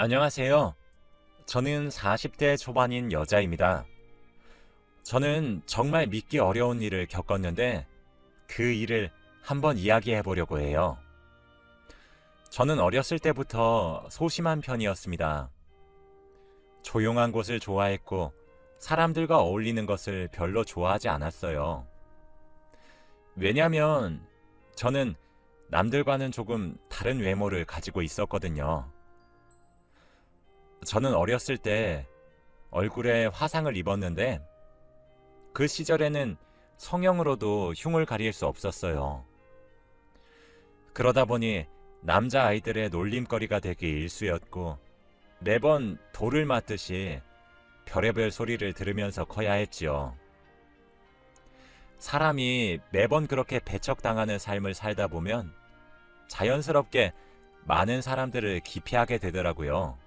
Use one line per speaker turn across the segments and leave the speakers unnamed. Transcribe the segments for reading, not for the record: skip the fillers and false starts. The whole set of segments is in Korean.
안녕하세요. 저는 40대 초반인 여자입니다. 저는 정말 믿기 어려운 일을 겪었는데 그 일을 한번 이야기해 보려고 해요. 저는 어렸을 때부터 소심한 편이었습니다. 조용한 곳을 좋아했고 사람들과 어울리는 것을 별로 좋아하지 않았어요. 왜냐하면 저는 남들과는 조금 다른 외모를 가지고 있었거든요. 저는 어렸을 때 얼굴에 화상을 입었는데 그 시절에는 성형으로도 흉을 가릴 수 없었어요. 그러다 보니 남자아이들의 놀림거리가 되기 일쑤였고 매번 돌을 맞듯이 별의별 소리를 들으면서 커야 했지요. 사람이 매번 그렇게 배척당하는 삶을 살다 보면 자연스럽게 많은 사람들을 기피하게 되더라고요.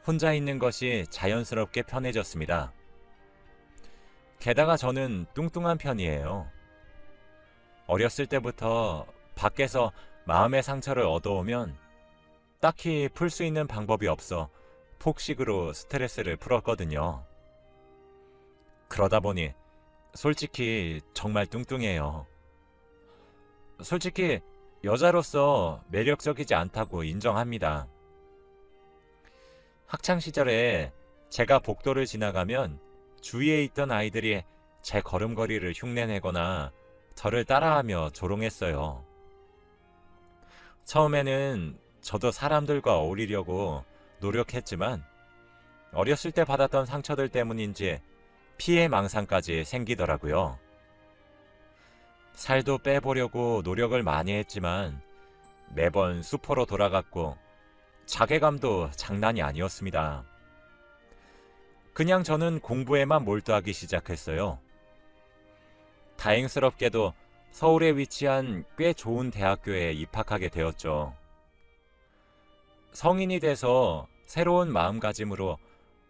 혼자 있는 것이 자연스럽게 편해졌습니다. 게다가 저는 뚱뚱한 편이에요. 어렸을 때부터 밖에서 마음의 상처를 얻어오면 딱히 풀 수 있는 방법이 없어 폭식으로 스트레스를 풀었거든요. 그러다 보니 솔직히 정말 뚱뚱해요. 솔직히 여자로서 매력적이지 않다고 인정합니다. 학창 시절에 제가 복도를 지나가면 주위에 있던 아이들이 제 걸음걸이를 흉내내거나 저를 따라하며 조롱했어요. 처음에는 저도 사람들과 어울리려고 노력했지만 어렸을 때 받았던 상처들 때문인지 피해 망상까지 생기더라고요. 살도 빼보려고 노력을 많이 했지만 매번 수포로 돌아갔고 자괴감도 장난이 아니었습니다. 그냥 저는 공부에만 몰두하기 시작했어요. 다행스럽게도 서울에 위치한 꽤 좋은 대학교에 입학하게 되었죠. 성인이 돼서 새로운 마음가짐으로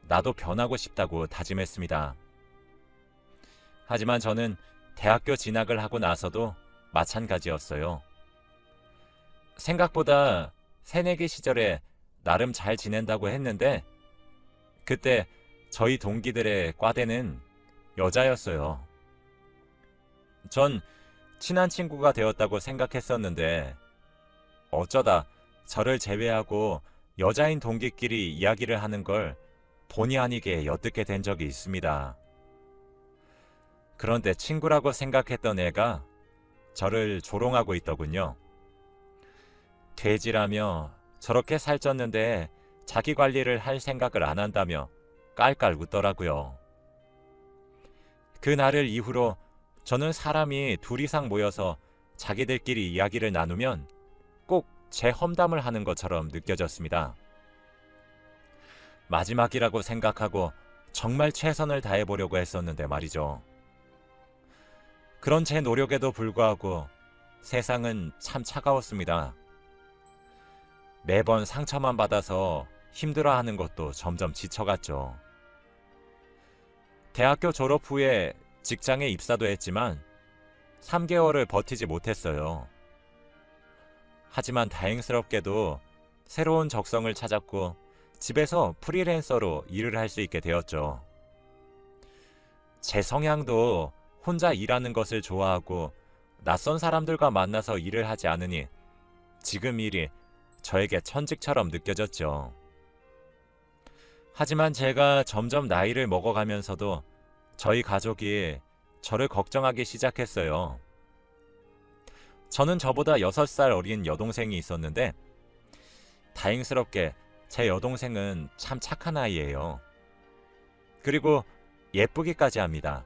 나도 변하고 싶다고 다짐했습니다. 하지만 저는 대학교 진학을 하고 나서도 마찬가지였어요. 생각보다 새내기 시절에 나름 잘 지낸다고 했는데 그때 저희 동기들의 과대는 여자였어요. 전 친한 친구가 되었다고 생각했었는데 어쩌다 저를 제외하고 여자인 동기끼리 이야기를 하는 걸 본의 아니게 엿듣게 된 적이 있습니다. 그런데 친구라고 생각했던 애가 저를 조롱하고 있더군요. 돼지라며 저렇게 살쪘는데 자기 관리를 할 생각을 안 한다며 깔깔 웃더라고요. 그날을 이후로 저는 사람이 둘 이상 모여서 자기들끼리 이야기를 나누면 꼭 제 험담을 하는 것처럼 느껴졌습니다. 마지막이라고 생각하고 정말 최선을 다해보려고 했었는데 말이죠. 그런 제 노력에도 불구하고 세상은 참 차가웠습니다. 매번 상처만 받아서 힘들어하는 것도 점점 지쳐갔죠. 대학교 졸업 후에 직장에 입사도 했지만 3개월을 버티지 못했어요. 하지만 다행스럽게도 새로운 적성을 찾았고 집에서 프리랜서로 일을 할 수 있게 되었죠. 제 성향도 혼자 일하는 것을 좋아하고 낯선 사람들과 만나서 일을 하지 않으니 지금 일이 저에게 천직처럼 느껴졌죠. 하지만 제가 점점 나이를 먹어가면서도 저희 가족이 저를 걱정하기 시작했어요. 저는 저보다 6살 어린 여동생이 있었는데 다행스럽게 제 여동생은 참 착한 아이예요. 그리고 예쁘기까지 합니다.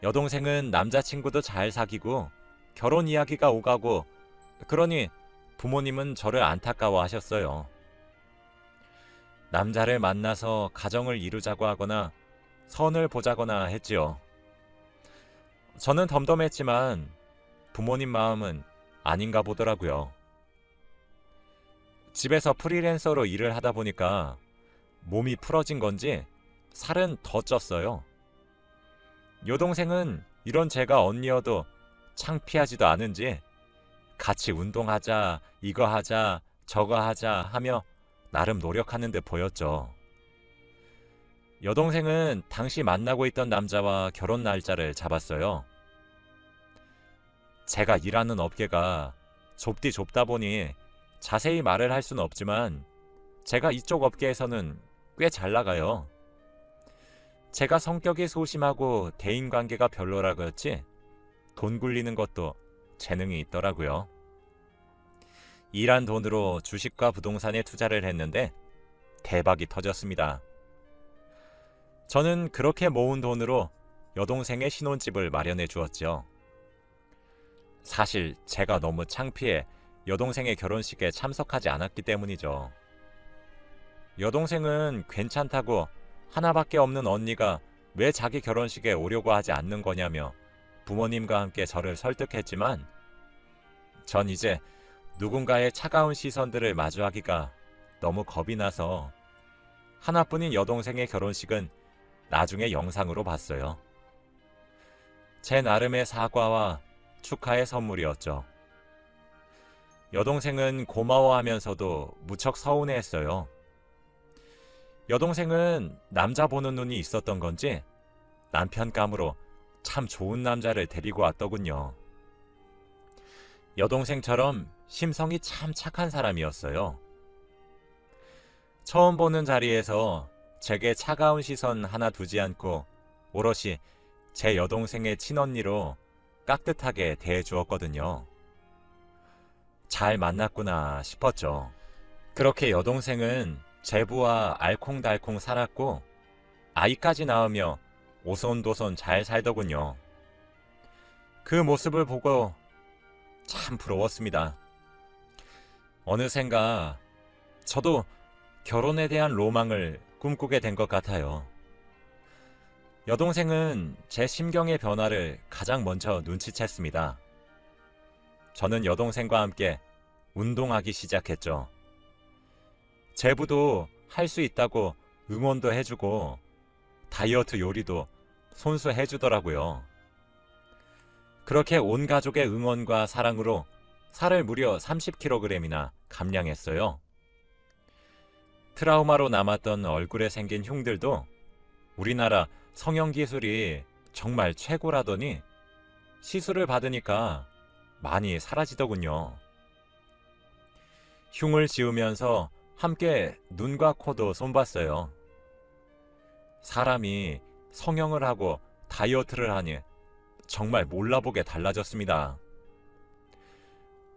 여동생은 남자친구도 잘 사귀고 결혼 이야기가 오가고 그러니 부모님은 저를 안타까워하셨어요. 남자를 만나서 가정을 이루자고 하거나 선을 보자거나 했지요. 저는 덤덤했지만 부모님 마음은 아닌가 보더라고요. 집에서 프리랜서로 일을 하다 보니까 몸이 풀어진 건지 살은 더 쪘어요. 여동생은 이런 제가 언니여도 창피하지도 않은지 같이 운동하자, 이거 하자 저거 하자 하며 나름 노력하는 듯 보였죠. 여동생은 당시 만나고 있던 남자와 결혼 날짜를 잡았어요. 제가 일하는 업계가 좁디 좁다 보니 자세히 말을 할 수는 없지만 제가 이쪽 업계에서는 꽤 잘 나가요. 제가 성격이 소심하고 대인관계가 별로라 그렇지 돈 굴리는 것도 재능이 있더라고요. 일한 돈으로 주식과 부동산에 투자를 했는데 대박이 터졌습니다. 저는 그렇게 모은 돈으로 여동생의 신혼집을 마련해 주었죠. 사실 제가 너무 창피해 여동생의 결혼식에 참석하지 않았기 때문이죠. 여동생은 괜찮다고 하나밖에 없는 언니가 왜 자기 결혼식에 오려고 하지 않는 거냐며 부모님과 함께 저를 설득했지만 전 이제 누군가의 차가운 시선들을 마주하기가 너무 겁이 나서 하나뿐인 여동생의 결혼식은 나중에 영상으로 봤어요. 제 나름의 사과와 축하의 선물이었죠. 여동생은 고마워하면서도 무척 서운해했어요. 여동생은 남자 보는 눈이 있었던 건지 남편감으로 참 좋은 남자를 데리고 왔더군요. 여동생처럼 심성이 참 착한 사람이었어요. 처음 보는 자리에서 제게 차가운 시선 하나 두지 않고 오롯이 제 여동생의 친언니로 깍듯하게 대해주었거든요. 잘 만났구나 싶었죠. 그렇게 여동생은 제부와 알콩달콩 살았고 아이까지 낳으며 오손도손 잘 살더군요. 그 모습을 보고 참 부러웠습니다. 어느샌가 저도 결혼에 대한 로망을 꿈꾸게 된 것 같아요. 여동생은 제 심경의 변화를 가장 먼저 눈치챘습니다. 저는 여동생과 함께 운동하기 시작했죠. 제부도 할 수 있다고 응원도 해주고 다이어트 요리도 손수 해주더라고요. 그렇게 온 가족의 응원과 사랑으로 살을 무려 30kg이나 감량했어요. 트라우마로 남았던 얼굴에 생긴 흉들도 우리나라 성형 기술이 정말 최고라더니 시술을 받으니까 많이 사라지더군요. 흉을 지우면서 함께 눈과 코도 손봤어요. 사람이 성형을 하고 다이어트를 하니 정말 몰라보게 달라졌습니다.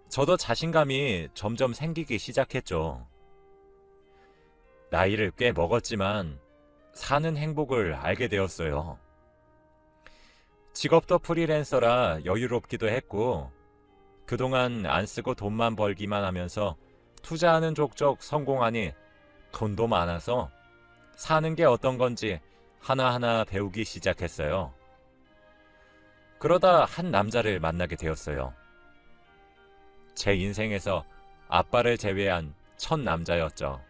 저도 자신감이 점점 생기기 시작했죠. 나이를 꽤 먹었지만 사는 행복을 알게 되었어요. 직업도 프리랜서라 여유롭기도 했고 그동안 안 쓰고 돈만 벌기만 하면서 투자하는 족족 성공하니 돈도 많아서 사는 게 어떤 건지 하나하나 배우기 시작했어요. 그러다 한 남자를 만나게 되었어요. 제 인생에서 아빠를 제외한 첫 남자였죠.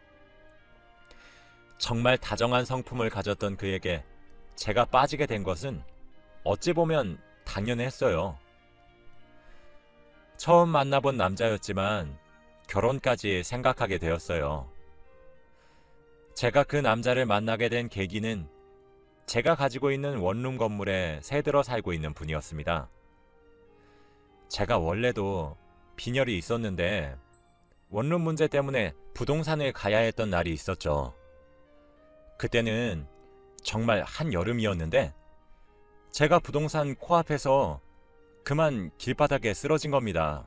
정말 다정한 성품을 가졌던 그에게 제가 빠지게 된 것은 어찌 보면 당연했어요. 처음 만나본 남자였지만 결혼까지 생각하게 되었어요. 제가 그 남자를 만나게 된 계기는 제가 가지고 있는 원룸 건물에 새들어 살고 있는 분이었습니다. 제가 원래도 빈혈이 있었는데 원룸 문제 때문에 부동산을 가야 했던 날이 있었죠. 그때는 정말 한여름이었는데 제가 부동산 코앞에서 그만 길바닥에 쓰러진 겁니다.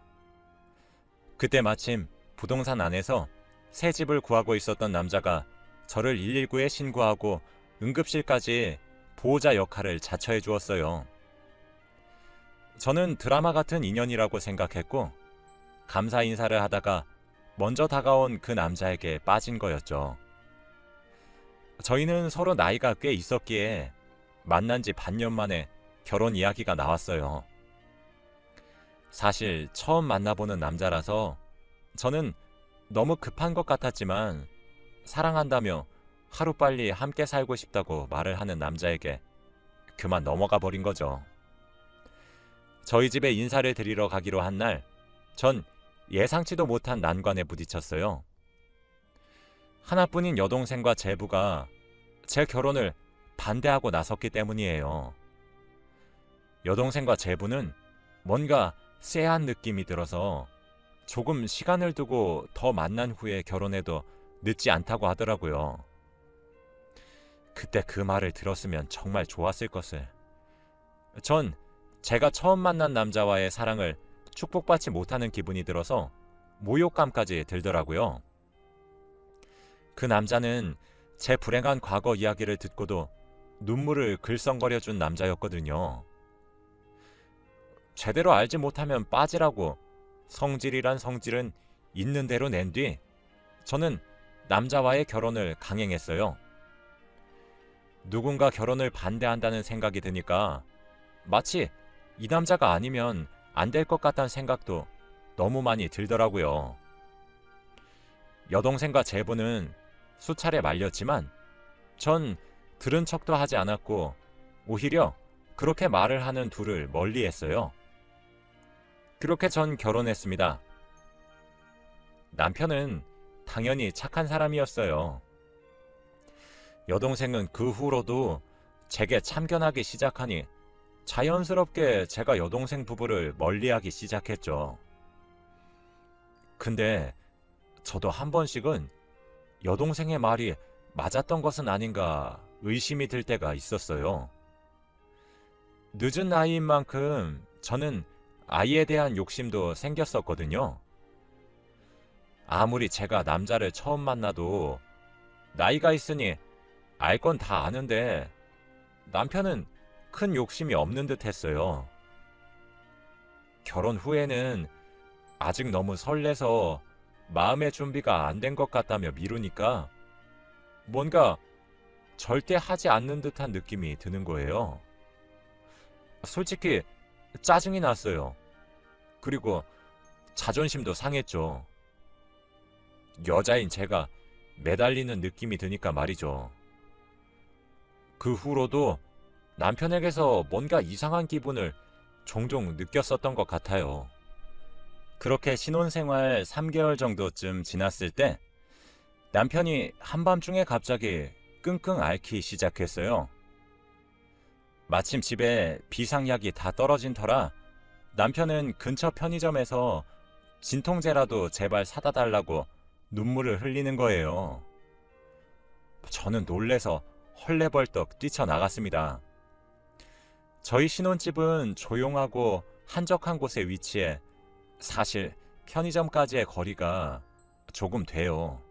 그때 마침 부동산 안에서 새 집을 구하고 있었던 남자가 저를 119에 신고하고 응급실까지 보호자 역할을 자처해 주었어요. 저는 드라마 같은 인연이라고 생각했고 감사 인사를 하다가 먼저 다가온 그 남자에게 빠진 거였죠. 저희는 서로 나이가 꽤 있었기에 만난 지 반년 만에 결혼 이야기가 나왔어요. 사실 처음 만나보는 남자라서 저는 너무 급한 것 같았지만 사랑한다며 하루빨리 함께 살고 싶다고 말을 하는 남자에게 그만 넘어가 버린 거죠. 저희 집에 인사를 드리러 가기로 한 날, 전 예상치도 못한 난관에 부딪혔어요. 하나뿐인 여동생과 제부가 제 결혼을 반대하고 나섰기 때문이에요. 여동생과 제부는 뭔가 쎄한 느낌이 들어서 조금 시간을 두고 더 만난 후에 결혼해도 늦지 않다고 하더라고요. 그때 그 말을 들었으면 정말 좋았을 것을. 전 제가 처음 만난 남자와의 사랑을 축복받지 못하는 기분이 들어서 모욕감까지 들더라고요. 그 남자는 제 불행한 과거 이야기를 듣고도 눈물을 글썽거려준 남자였거든요. 제대로 알지 못하면 빠지라고 성질이란 성질은 있는 대로 낸 뒤 저는 남자와의 결혼을 강행했어요. 누군가 결혼을 반대한다는 생각이 드니까 마치 이 남자가 아니면 안 될 것 같다는 생각도 너무 많이 들더라고요. 여동생과 제부는 수차례 말렸지만 전 들은 척도 하지 않았고 오히려 그렇게 말을 하는 둘을 멀리했어요. 그렇게 전 결혼했습니다. 남편은 당연히 착한 사람이었어요. 여동생은 그 후로도 제게 참견하기 시작하니 자연스럽게 제가 여동생 부부를 멀리하기 시작했죠. 근데 저도 한 번씩은 여동생의 말이 맞았던 것은 아닌가 의심이 들 때가 있었어요. 늦은 나이인 만큼 저는 아이에 대한 욕심도 생겼었거든요. 아무리 제가 남자를 처음 만나도 나이가 있으니 알 건 다 아는데 남편은 큰 욕심이 없는 듯 했어요. 결혼 후에는 아직 너무 설레서 마음의 준비가 안 된 것 같다며 미루니까 뭔가 절대 하지 않는 듯한 느낌이 드는 거예요. 솔직히 짜증이 났어요. 그리고 자존심도 상했죠. 여자인 제가 매달리는 느낌이 드니까 말이죠. 그 후로도 남편에게서 뭔가 이상한 기분을 종종 느꼈었던 것 같아요. 그렇게 신혼생활 3개월 정도쯤 지났을 때 남편이 한밤중에 갑자기 끙끙 앓기 시작했어요. 마침 집에 비상약이 다 떨어진 터라 남편은 근처 편의점에서 진통제라도 제발 사다 달라고 눈물을 흘리는 거예요. 저는 놀래서 헐레벌떡 뛰쳐나갔습니다. 저희 신혼집은 조용하고 한적한 곳에 위치해 사실 편의점까지의 거리가 조금 돼요.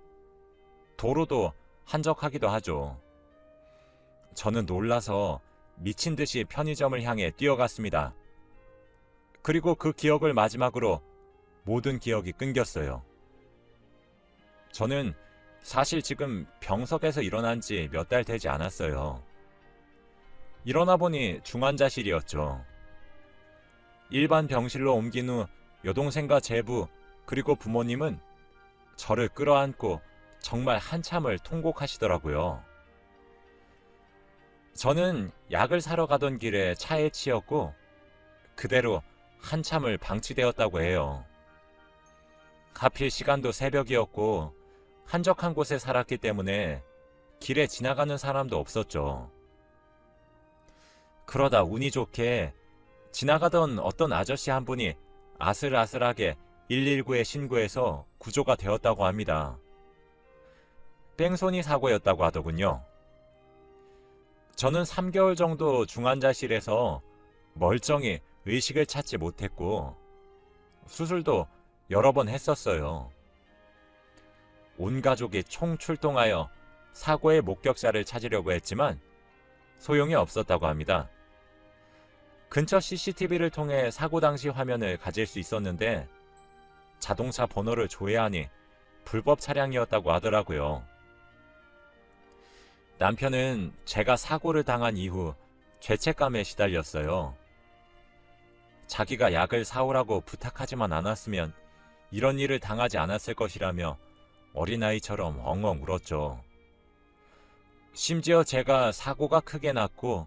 도로도 한적하기도 하죠. 저는 놀라서 미친 듯이 편의점을 향해 뛰어갔습니다. 그리고 그 기억을 마지막으로 모든 기억이 끊겼어요. 저는 사실 지금 병석에서 일어난 지 몇 달 되지 않았어요. 일어나 보니 중환자실이었죠. 일반 병실로 옮긴 후 여동생과 제부 그리고 부모님은 저를 끌어안고 정말 한참을 통곡하시더라고요. 저는 약을 사러 가던 길에 차에 치였고 그대로 한참을 방치되었다고 해요. 하필 시간도 새벽이었고 한적한 곳에 살았기 때문에 길에 지나가는 사람도 없었죠. 그러다 운이 좋게 지나가던 어떤 아저씨 한 분이 아슬아슬하게 119에 신고해서 구조가 되었다고 합니다. 뺑소니 사고였다고 하더군요. 저는 3개월 정도 중환자실에서 멀쩡히 의식을 찾지 못했고 수술도 여러 번 했었어요. 온 가족이 총출동하여 사고의 목격자를 찾으려고 했지만 소용이 없었다고 합니다. 근처 CCTV를 통해 사고 당시 화면을 가질 수 있었는데 자동차 번호를 조회하니 불법 차량이었다고 하더라고요. 남편은 제가 사고를 당한 이후 죄책감에 시달렸어요. 자기가 약을 사오라고 부탁하지만 않았으면 이런 일을 당하지 않았을 것이라며 어린아이처럼 엉엉 울었죠. 심지어 제가 사고가 크게 났고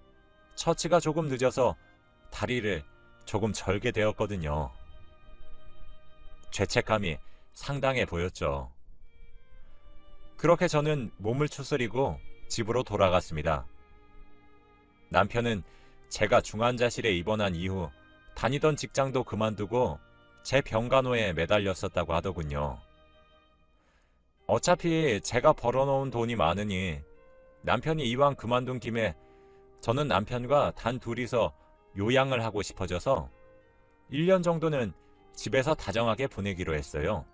처치가 조금 늦어서 다리를 조금 절게 되었거든요. 죄책감이 상당해 보였죠. 그렇게 저는 몸을 추스리고 집으로 돌아갔습니다. 남편은 제가 중환자실에 입원한 이후 다니던 직장도 그만두고 제 병간호에 매달렸었다고 하더군요. 어차피 제가 벌어놓은 돈이 많으니 남편이 이왕 그만둔 김에 저는 남편과 단 둘이서 요양을 하고 싶어져서 1년 정도는 집에서 다정하게 보내기로 했어요.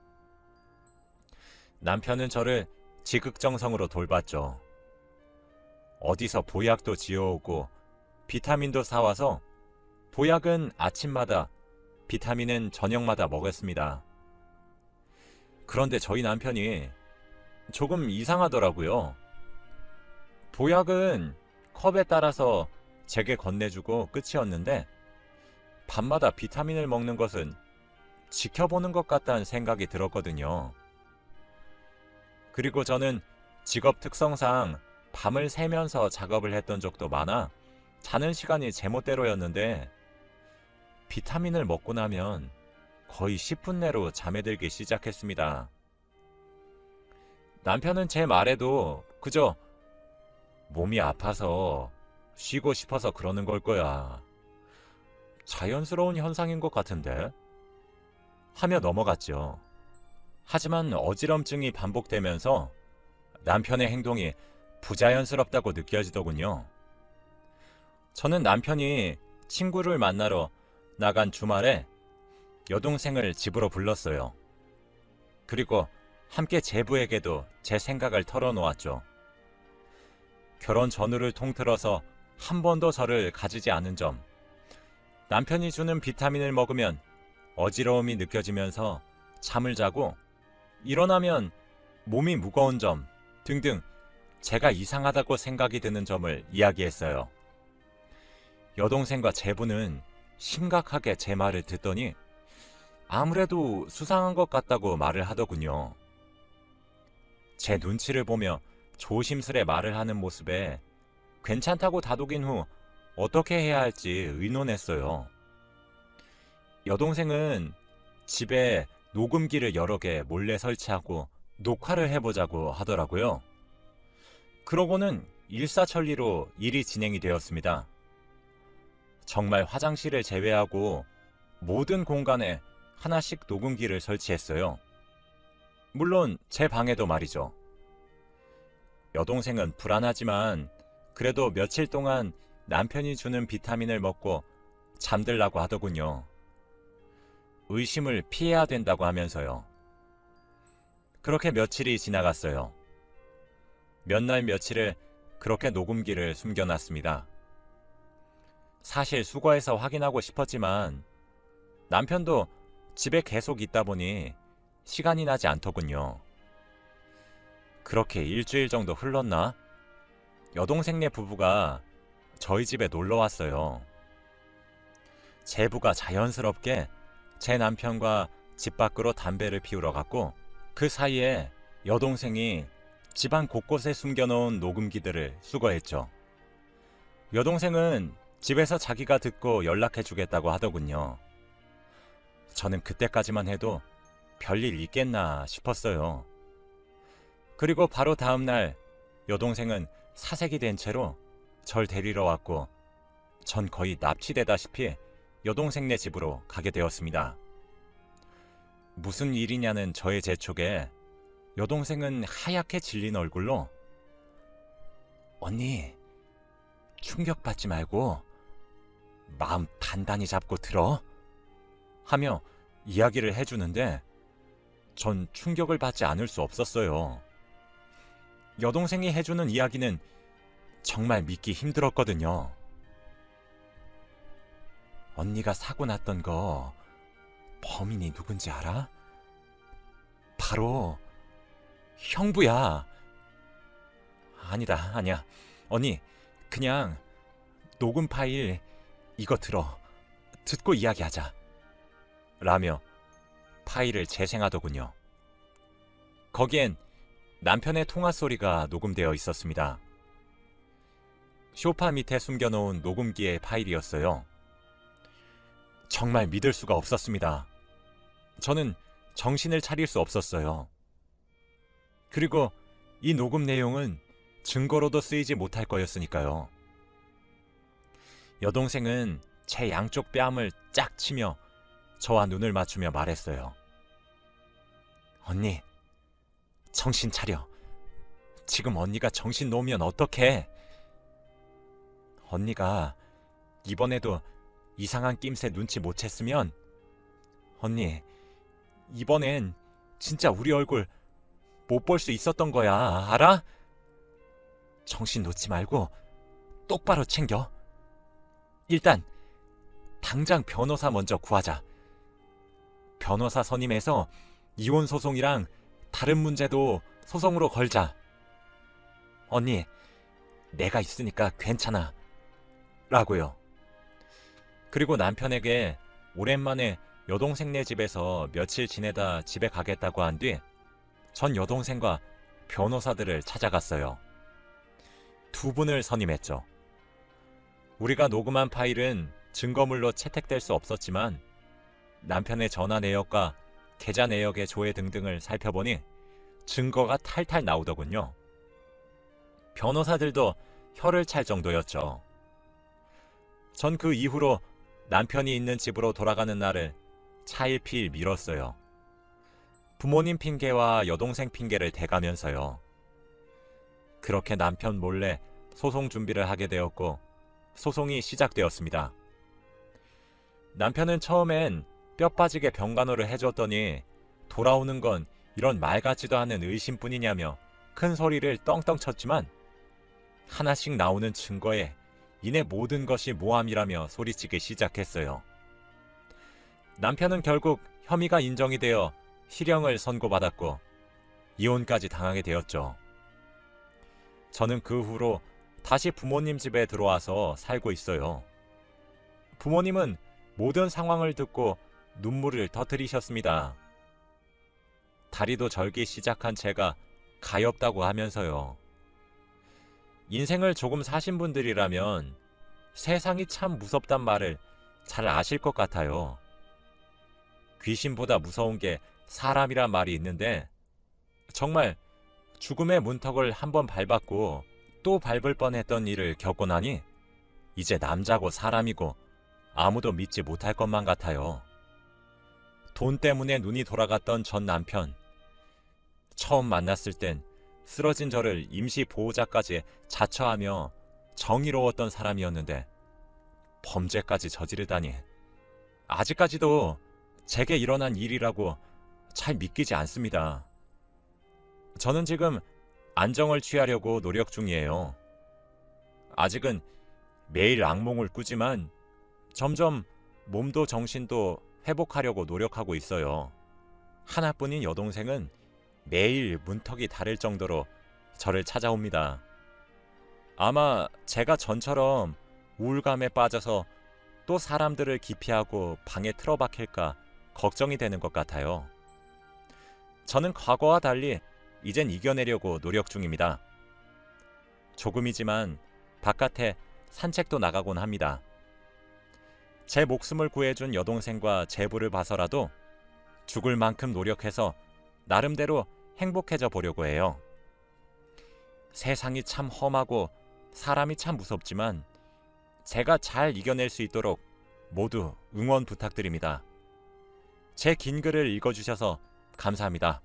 남편은 저를 지극정성으로 돌봤죠. 어디서 보약도 지어오고 비타민도 사와서 보약은 아침마다, 비타민은 저녁마다 먹었습니다. 그런데 저희 남편이 조금 이상하더라고요. 보약은 컵에 따라서 제게 건네주고 끝이었는데 밤마다 비타민을 먹는 것은 지켜보는 것 같다는 생각이 들었거든요. 그리고 저는 직업 특성상 밤을 새면서 작업을 했던 적도 많아 자는 시간이 제멋대로였는데 비타민을 먹고 나면 거의 10분 내로 잠에 들기 시작했습니다. 남편은 제 말에도 그저 몸이 아파서 쉬고 싶어서 그러는 걸 거야. 자연스러운 현상인 것 같은데? 하며 넘어갔죠. 하지만 어지럼증이 반복되면서 남편의 행동이 부자연스럽다고 느껴지더군요. 저는 남편이 친구를 만나러 나간 주말에 여동생을 집으로 불렀어요. 그리고 함께 제부에게도 제 생각을 털어놓았죠. 결혼 전후를 통틀어서 한 번도 저를 가지지 않은 점, 남편이 주는 비타민을 먹으면 어지러움이 느껴지면서 잠을 자고 일어나면 몸이 무거운 점 등등 제가 이상하다고 생각이 드는 점을 이야기했어요. 여동생과 제부는 심각하게 제 말을 듣더니 아무래도 수상한 것 같다고 말을 하더군요. 제 눈치를 보며 조심스레 말을 하는 모습에 괜찮다고 다독인 후 어떻게 해야 할지 의논했어요. 여동생은 집에 녹음기를 여러 개 몰래 설치하고 녹화를 해보자고 하더라고요. 그러고는 일사천리로 일이 진행이 되었습니다. 정말 화장실을 제외하고 모든 공간에 하나씩 녹음기를 설치했어요. 물론 제 방에도 말이죠. 여동생은 불안하지만 그래도 며칠 동안 남편이 주는 비타민을 먹고 잠들라고 하더군요. 의심을 피해야 된다고 하면서요. 그렇게 며칠이 지나갔어요. 몇 날 며칠을 그렇게 녹음기를 숨겨놨습니다. 사실 수거해서 확인하고 싶었지만 남편도 집에 계속 있다 보니 시간이 나지 않더군요. 그렇게 일주일 정도 흘렀나? 여동생네 부부가 저희 집에 놀러 왔어요. 제부가 자연스럽게 제 남편과 집 밖으로 담배를 피우러 갔고 그 사이에 여동생이 집안 곳곳에 숨겨놓은 녹음기들을 수거했죠. 여동생은 집에서 자기가 듣고 연락해주겠다고 하더군요. 저는 그때까지만 해도 별일 있겠나 싶었어요. 그리고 바로 다음날 여동생은 사색이 된 채로 절 데리러 왔고 전 거의 납치되다시피 여동생네 집으로 가게 되었습니다. 무슨 일이냐는 저의 재촉에 여동생은 하얗게 질린 얼굴로 언니, 충격받지 말고 마음 단단히 잡고 들어 하며 이야기를 해주는데 전 충격을 받지 않을 수 없었어요. 여동생이 해주는 이야기는 정말 믿기 힘들었거든요. 언니가 사고 났던 거 범인이 누군지 알아? 바로 형부야. 아니야. 언니, 그냥 녹음 파일 이거 들어. 듣고 이야기하자. 라며 파일을 재생하더군요. 거기엔 남편의 통화 소리가 녹음되어 있었습니다. 소파 밑에 숨겨놓은 녹음기의 파일이었어요. 정말 믿을 수가 없었습니다. 저는 정신을 차릴 수 없었어요. 그리고 이 녹음 내용은 증거로도 쓰이지 못할 거였으니까요. 여동생은 제 양쪽 뺨을 짝 치며 저와 눈을 맞추며 말했어요. 언니, 정신 차려. 지금 언니가 정신 놓으면 어떡해? 언니가 이번에도 이상한 낌새 눈치 못 챘으면 언니, 이번엔 진짜 우리 얼굴 못 볼 수 있었던 거야. 알아? 정신 놓지 말고 똑바로 챙겨. 일단 당장 변호사 먼저 구하자. 변호사 선임해서 이혼 소송이랑 다른 문제도 소송으로 걸자. 언니, 내가 있으니까 괜찮아. 라고요. 그리고 남편에게 오랜만에 여동생네 집에서 며칠 지내다 집에 가겠다고 한 뒤 전 여동생과 변호사들을 찾아갔어요. 두 분을 선임했죠. 우리가 녹음한 파일은 증거물로 채택될 수 없었지만 남편의 전화 내역과 계좌 내역의 조회 등등을 살펴보니 증거가 탈탈 나오더군요. 변호사들도 혀를 찰 정도였죠. 전 그 이후로 남편이 있는 집으로 돌아가는 날을 차일피일 미뤘어요. 부모님 핑계와 여동생 핑계를 대가면서요. 그렇게 남편 몰래 소송 준비를 하게 되었고 소송이 시작되었습니다. 남편은 처음엔 뼈 빠지게 병간호를 해줬더니 돌아오는 건 이런 말 같지도 않은 의심뿐이냐며 큰 소리를 떵떵 쳤지만 하나씩 나오는 증거에 이내 모든 것이 모함이라며 소리치기 시작했어요. 남편은 결국 혐의가 인정이 되어 실형을 선고받았고 이혼까지 당하게 되었죠. 저는 그 후로 다시 부모님 집에 들어와서 살고 있어요. 부모님은 모든 상황을 듣고 눈물을 터뜨리셨습니다. 다리도 절기 시작한 제가 가엾다고 하면서요. 인생을 조금 사신 분들이라면 세상이 참 무섭단 말을 잘 아실 것 같아요. 귀신보다 무서운 게 사람이란 말이 있는데 정말 죽음의 문턱을 한번 밟았고 또 밟을 뻔했던 일을 겪고 나니 이제 남자고 사람이고 아무도 믿지 못할 것만 같아요. 돈 때문에 눈이 돌아갔던 전 남편. 처음 만났을 땐 쓰러진 저를 임시 보호자까지 자처하며 정의로웠던 사람이었는데 범죄까지 저지르다니 아직까지도 제게 일어난 일이라고 잘 믿기지 않습니다. 저는 지금 안정을 취하려고 노력 중이에요. 아직은 매일 악몽을 꾸지만 점점 몸도 정신도 회복하려고 노력하고 있어요. 하나뿐인 여동생은 매일 문턱이 다를 정도로 저를 찾아옵니다. 아마 제가 전처럼 우울감에 빠져서 또 사람들을 기피하고 방에 틀어박힐까 걱정이 되는 것 같아요. 저는 과거와 달리 이젠 이겨내려고 노력 중입니다. 조금이지만 바깥에 산책도 나가곤 합니다. 제 목숨을 구해준 여동생과 제부를 봐서라도 죽을 만큼 노력해서 나름대로 행복해져 보려고 해요. 세상이 참 험하고 사람이 참 무섭지만 제가 잘 이겨낼 수 있도록 모두 응원 부탁드립니다. 제 긴 글을 읽어주셔서 감사합니다.